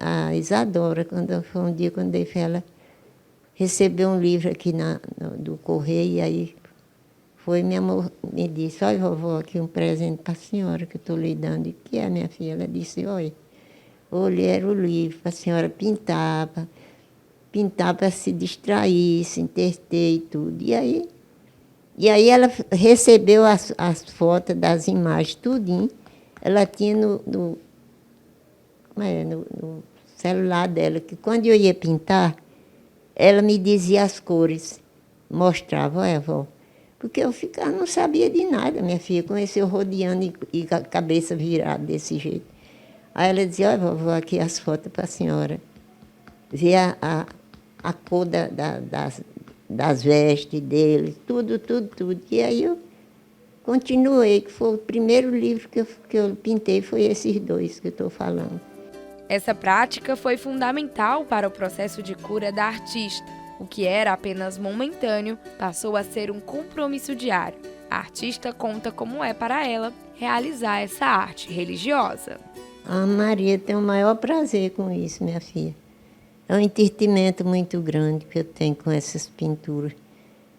a Isadora, foi um dia quando ela recebeu um livro aqui do correio, e aí foi, minha amor, me disse, olha, vovó, aqui um presente para a senhora que eu estou lhe dando. E o que é, minha filha? Ela disse, olha, era o livro para a senhora pintar para se distrair, se entreter e tudo. E aí ela recebeu as fotos das imagens, tudinho. Ela tinha no celular dela, que quando eu ia pintar, ela me dizia as cores, mostrava, olha, vó. Porque eu não sabia de nada, minha filha. Comecei rodeando e com a cabeça virada desse jeito. Aí ela dizia, olha, vovó, aqui as fotos para a senhora. Ver a cor das vestes dele, tudo. E aí eu continuei, que foi o primeiro livro que eu pintei, foi esses 2 que eu estou falando. Essa prática foi fundamental para o processo de cura da artista. O que era apenas momentâneo passou a ser um compromisso diário. A artista conta como é para ela realizar essa arte religiosa. A Maria tem o maior prazer com isso, minha filha. É um entretenimento muito grande que eu tenho com essas pinturas.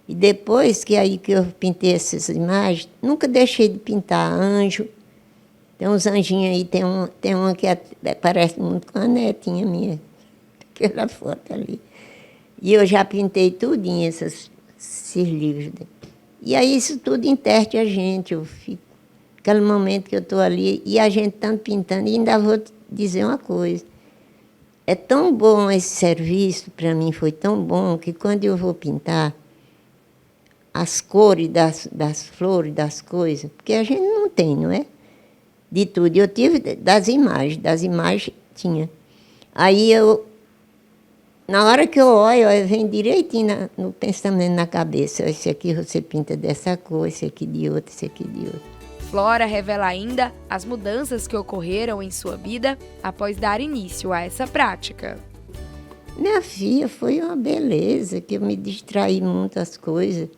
E depois que eu pintei essas imagens, nunca deixei de pintar anjo. Tem uns anjinhos aí, tem uma que parece muito com a netinha minha, aquela foto ali. E eu já pintei tudinho esses livros. E aí isso tudo enterte a gente. Eu fico, aquele momento que eu estou ali, e a gente tanto pintando, e ainda vou te dizer uma coisa. É tão bom esse serviço, para mim foi tão bom, que quando eu vou pintar as cores das flores, das coisas, porque a gente não tem, não é? De tudo. Eu tive das imagens tinha. Aí na hora que eu olho, vem direitinho no pensamento na cabeça. Esse aqui você pinta dessa cor, esse aqui de outro, esse aqui de outro. Flora revela ainda as mudanças que ocorreram em sua vida após dar início a essa prática. Minha filha, foi uma beleza, que eu me distraí muitas coisas.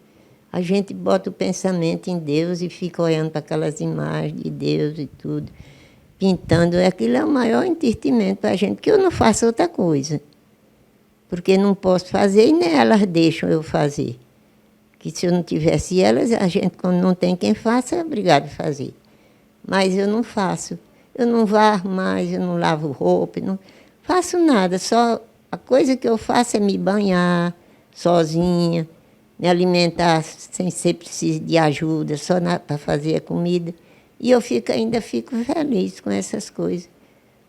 A gente bota o pensamento em Deus e fica olhando para aquelas imagens de Deus e tudo, pintando. Aquilo é o maior entretenimento para a gente, porque eu não faço outra coisa. Porque não posso fazer e nem elas deixam eu fazer. Que se eu não tivesse elas, a gente, quando não tem quem faça, é obrigado a fazer. mas eu não faço. Eu não varro mais, eu não lavo roupa, não faço nada. Só a coisa que eu faço é me banhar sozinha, me alimentar sem ser preciso de ajuda, só para fazer a comida. E eu ainda fico feliz com essas coisas,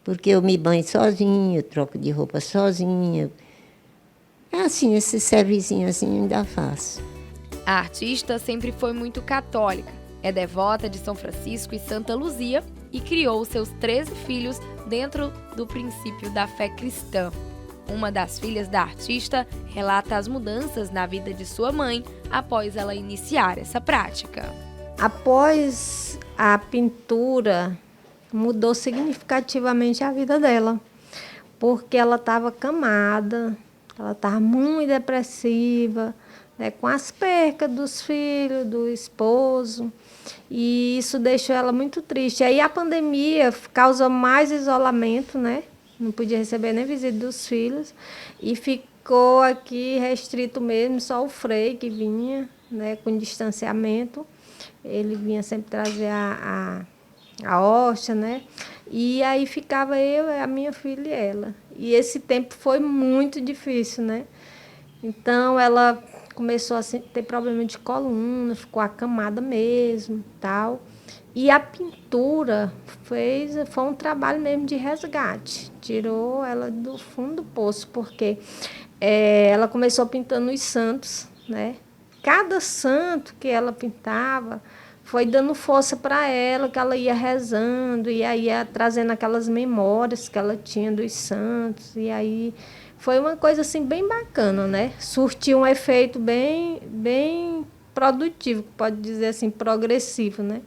porque eu me banho sozinha, eu troco de roupa sozinha. É assim, esse servicinho assim eu ainda faço. A artista sempre foi muito católica, é devota de São Francisco e Santa Luzia e criou seus 13 filhos dentro do princípio da fé cristã. Uma das filhas da artista relata as mudanças na vida de sua mãe após ela iniciar essa prática. Após a pintura, mudou significativamente a vida dela, porque ela estava acamada, ela estava muito depressiva, né, com as percas dos filhos, do esposo, e isso deixou ela muito triste. Aí a pandemia causou mais isolamento, né? Não podia receber nem visita dos filhos, e ficou aqui restrito mesmo, só o Frei que vinha, né, com distanciamento. Ele vinha sempre trazer a hóstia, né? E aí ficava eu, a minha filha e ela. E esse tempo foi muito difícil, né? Então ela começou a ter problema de coluna, ficou acamada mesmo, tal. E a pintura foi um trabalho mesmo de resgate. Tirou ela do fundo do poço, porque ela começou pintando os santos, né? Cada santo que ela pintava foi dando força para ela, que ela ia rezando, e aí ia trazendo aquelas memórias que ela tinha dos santos. E aí foi uma coisa assim bem bacana, né? Surtiu um efeito bem produtivo, pode dizer assim, progressivo, né?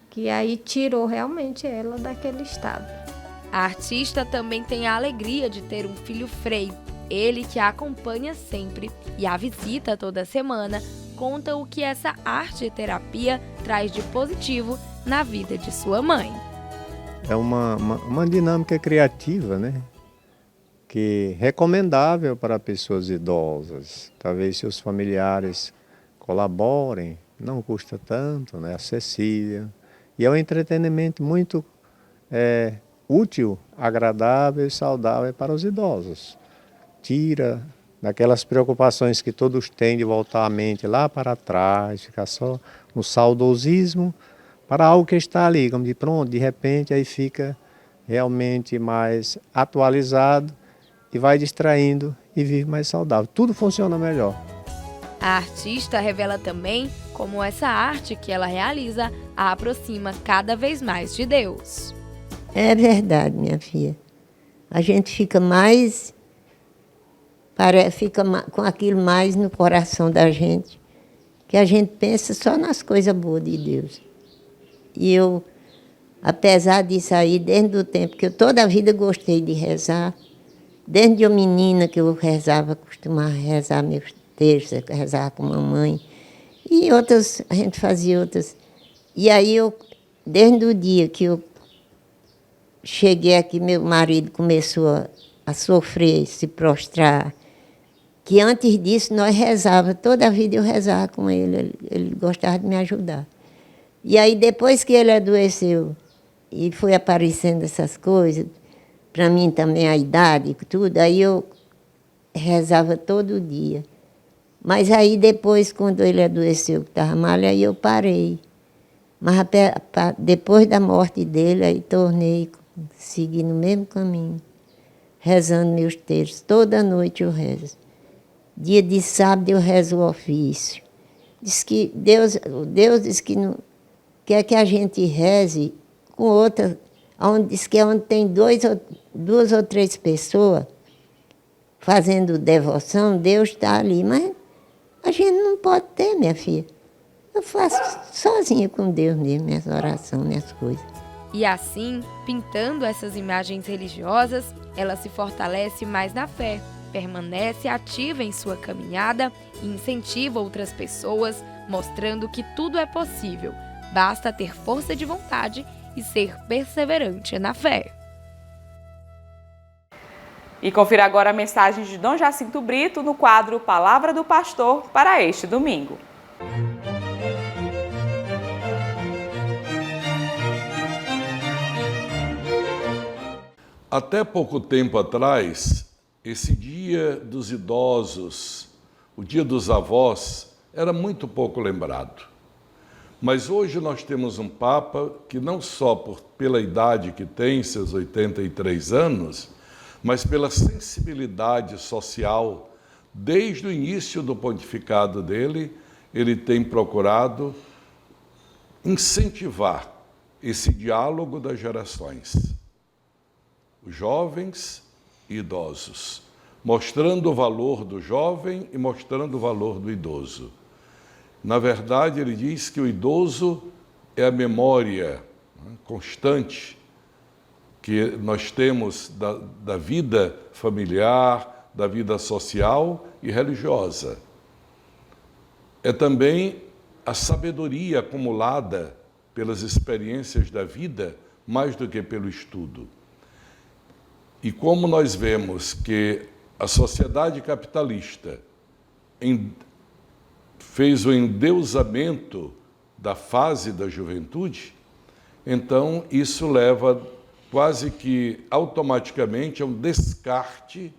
Que aí tirou realmente ela daquele estado. A artista também tem a alegria de ter um filho Frei. Ele, que a acompanha sempre e a visita toda semana, conta o que essa arte-terapia traz de positivo na vida de sua mãe. É uma dinâmica criativa, né? Que é recomendável para pessoas idosas. Talvez seus familiares colaborem, não custa tanto, né? Acessível. E é um entretenimento muito útil, agradável e saudável para os idosos. Tira daquelas preocupações que todos têm de voltar a mente lá para trás, ficar só no saudosismo, para algo que está ali, como de pronto, de repente aí fica realmente mais atualizado e vai distraindo e vive mais saudável. Tudo funciona melhor. A artista revela também como essa arte que ela realiza a aproxima cada vez mais de Deus. É verdade, minha filha. A gente fica com aquilo mais no coração da gente, que a gente pensa só nas coisas boas de Deus. E eu, apesar disso aí, desde o tempo que eu toda a vida gostei de rezar, desde eu menina que eu rezava, costumava rezar meus terços, rezava com a mamãe, e outras, a gente fazia outras. E aí desde o dia que eu cheguei aqui, meu marido começou a sofrer, se prostrar, que antes disso nós rezávamos, toda a vida eu rezava com ele gostava de me ajudar. E aí depois que ele adoeceu e foi aparecendo essas coisas, para mim também a idade e tudo, aí eu rezava todo dia. Mas aí depois, quando ele adoeceu, que estava mal, aí eu parei. Mas depois da morte dele, aí tornei, segui no mesmo caminho, rezando meus terços. Toda noite eu rezo. Dia de sábado eu rezo o ofício. Diz que Deus diz que não quer que a gente reze com outra, diz que é onde tem duas ou três pessoas fazendo devoção, Deus está ali. Mas a gente não pode ter, minha filha. Eu faço sozinha com Deus mesmo, minhas orações, minhas coisas. E assim, pintando essas imagens religiosas, ela se fortalece mais na fé, permanece ativa em sua caminhada e incentiva outras pessoas, mostrando que tudo é possível. Basta ter força de vontade e ser perseverante na fé. E confira agora a mensagem de Dom Jacinto Brito no quadro Palavra do Pastor para este domingo. Até pouco tempo atrás, esse dia dos idosos, o dia dos avós, era muito pouco lembrado. Mas hoje nós temos um Papa que não só pela idade que tem, seus 83 anos, mas pela sensibilidade social, desde o início do pontificado dele, ele tem procurado incentivar esse diálogo das gerações, os jovens e idosos, mostrando o valor do jovem e mostrando o valor do idoso. Na verdade, ele diz que o idoso é a memória constante que nós temos da vida familiar, da vida social e religiosa. É também a sabedoria acumulada pelas experiências da vida, mais do que pelo estudo. E como nós vemos que a sociedade capitalista fez o endeusamento da fase da juventude, então isso leva quase que automaticamente a um descarte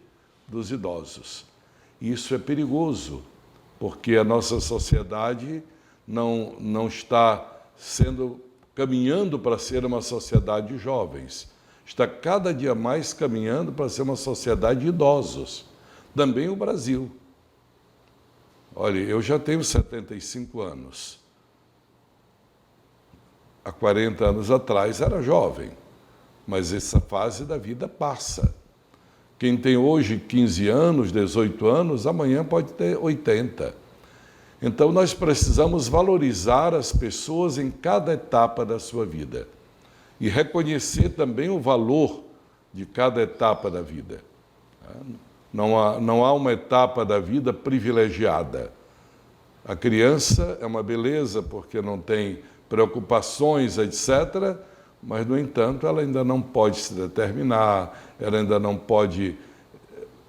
dos idosos. E isso é perigoso, porque a nossa sociedade não está caminhando para ser uma sociedade de jovens. Está cada dia mais caminhando para ser uma sociedade de idosos. Também o Brasil. Olha, eu já tenho 75 anos. Há 40 anos atrás era jovem, mas essa fase da vida passa. Quem tem hoje 15 anos, 18 anos, amanhã pode ter 80. Então nós precisamos valorizar as pessoas em cada etapa da sua vida e reconhecer também o valor de cada etapa da vida. Não há uma etapa da vida privilegiada. A criança é uma beleza porque não tem preocupações, etc., mas, no entanto, ela ainda não pode se determinar, ela ainda não pode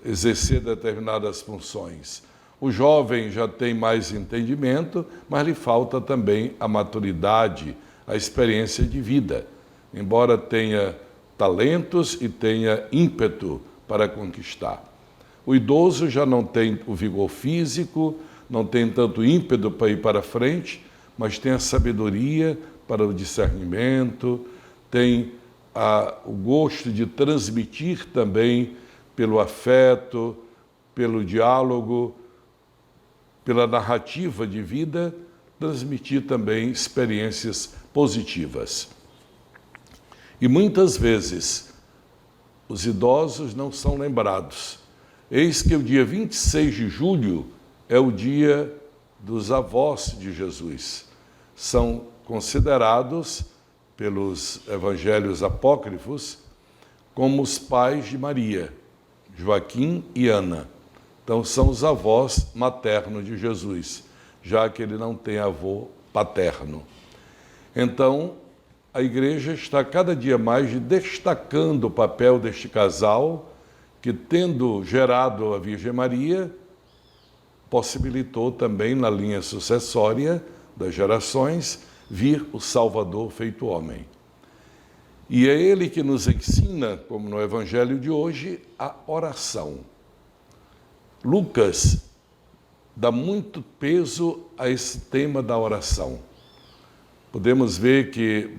exercer determinadas funções. O jovem já tem mais entendimento, mas lhe falta também a maturidade, a experiência de vida, embora tenha talentos e tenha ímpeto para conquistar. O idoso já não tem o vigor físico, não tem tanto ímpeto para ir para frente, mas tem a sabedoria para o discernimento, tem o gosto de transmitir também pelo afeto, pelo diálogo, pela narrativa de vida, transmitir também experiências positivas. E muitas vezes os idosos não são lembrados. Eis que o dia 26 de julho é o dia dos avós de Jesus. São considerados pelos evangelhos apócrifos como os pais de Maria, Joaquim e Ana. Então são os avós maternos de Jesus, já que ele não tem avô paterno. Então, a igreja está cada dia mais destacando o papel deste casal que, tendo gerado a Virgem Maria, possibilitou também na linha sucessória das gerações vir o Salvador feito homem. E é ele que nos ensina, como no Evangelho de hoje, a oração. Lucas dá muito peso a esse tema da oração. Podemos ver que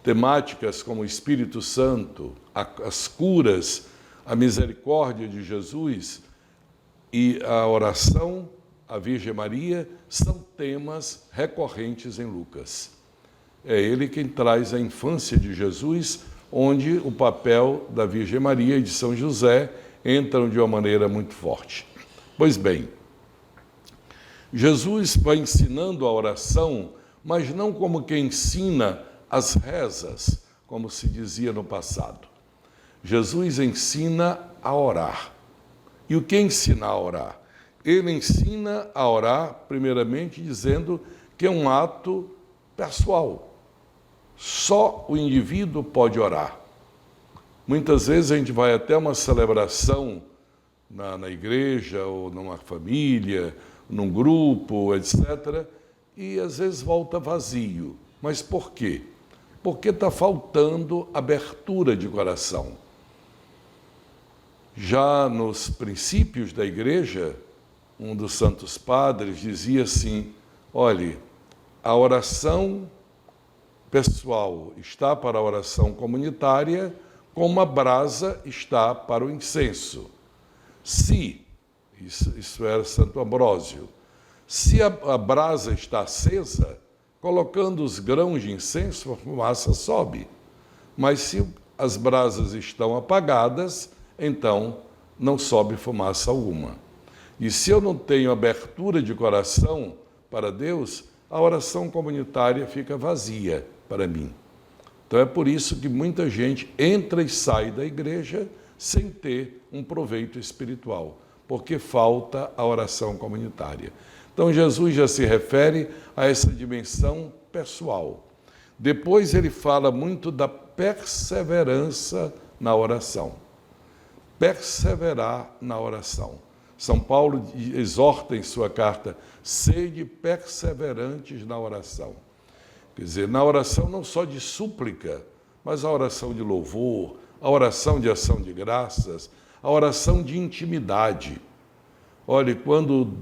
temáticas como o Espírito Santo, as curas, a misericórdia de Jesus e a oração à Virgem Maria são temas recorrentes em Lucas. É ele quem traz a infância de Jesus, onde o papel da Virgem Maria e de São José entram de uma maneira muito forte. Pois bem, Jesus vai ensinando a oração, mas não como quem ensina as rezas, como se dizia no passado. Jesus ensina a orar. E o que ensina a orar? Ele ensina a orar, primeiramente, dizendo que é um ato pessoal. Só o indivíduo pode orar. Muitas vezes a gente vai até uma celebração na igreja, ou numa família, num grupo, etc., e às vezes volta vazio. Mas por quê? porque está faltando abertura de coração. Já nos princípios da igreja, um dos santos padres dizia assim: olhe, a oração pessoal está para a oração comunitária, como a brasa está para o incenso. Se, isso era Santo Ambrósio, se a brasa está acesa, colocando os grãos de incenso, a fumaça sobe. Mas se as brasas estão apagadas, então não sobe fumaça alguma. E se eu não tenho abertura de coração para Deus, a oração comunitária fica vazia para mim. Então é por isso que muita gente entra e sai da igreja sem ter um proveito espiritual, porque falta a oração comunitária. Então Jesus já se refere a essa dimensão pessoal. Depois ele fala muito da perseverança na oração. Perseverar na oração. São Paulo exorta em sua carta: sede perseverantes na oração. Quer dizer, na oração não só de súplica, mas a oração de louvor, a oração de ação de graças, a oração de intimidade. Olhe, quando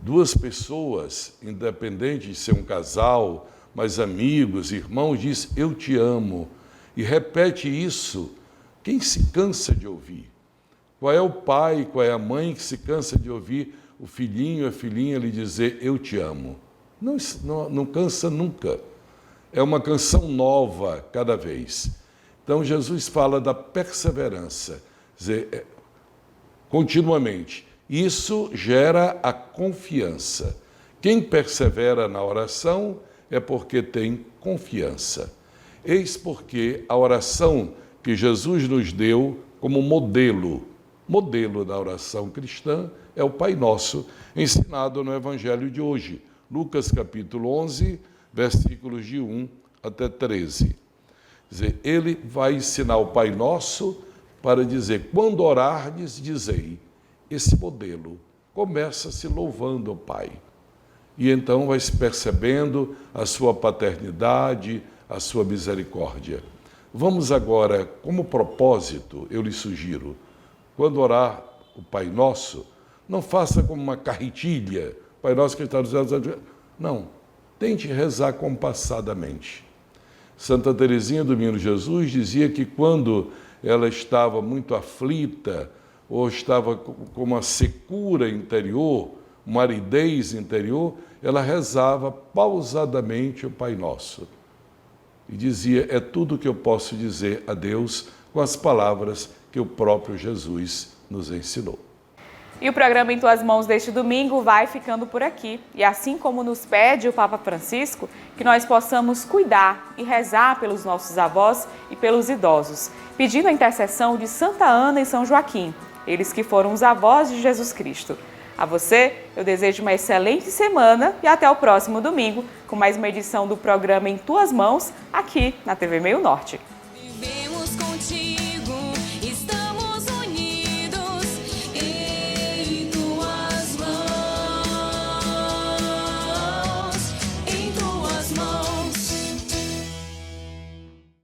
duas pessoas, independente de ser um casal, mas amigos, irmãos, diz eu te amo, e repete isso, quem se cansa de ouvir? Qual é o pai, qual é a mãe que se cansa de ouvir o filhinho, a filhinha lhe dizer eu te amo? Não cansa nunca. É uma canção nova cada vez. Então Jesus fala da perseverança, quer dizer, continuamente. Isso gera a confiança. Quem persevera na oração é porque tem confiança. Eis porque a oração que Jesus nos deu como modelo da oração cristã é o Pai Nosso, ensinado no Evangelho de hoje, Lucas capítulo 11, versículos de 1 até 13. Quer dizer, ele vai ensinar o Pai Nosso para dizer, quando orardes, dizei. Esse modelo começa se louvando ao Pai. E então vai se percebendo a sua paternidade, a sua misericórdia. Vamos agora, como propósito, eu lhe sugiro, quando orar o Pai Nosso, não faça como uma carretilha, Pai Nosso que está nos céus. Não, tente rezar compassadamente. Santa Teresinha do Menino Jesus dizia que quando ela estava muito aflita, ou estava com uma secura interior, uma aridez interior, ela rezava pausadamente o Pai Nosso. E dizia, é tudo que eu posso dizer a Deus com as palavras que o próprio Jesus nos ensinou. E o programa Em Tuas Mãos deste domingo vai ficando por aqui. E assim como nos pede o Papa Francisco, que nós possamos cuidar e rezar pelos nossos avós e pelos idosos, pedindo a intercessão de Santa Ana e São Joaquim, eles que foram os avós de Jesus Cristo. A você, eu desejo uma excelente semana e até o próximo domingo com mais uma edição do programa Em Tuas Mãos, aqui na TV Meio Norte.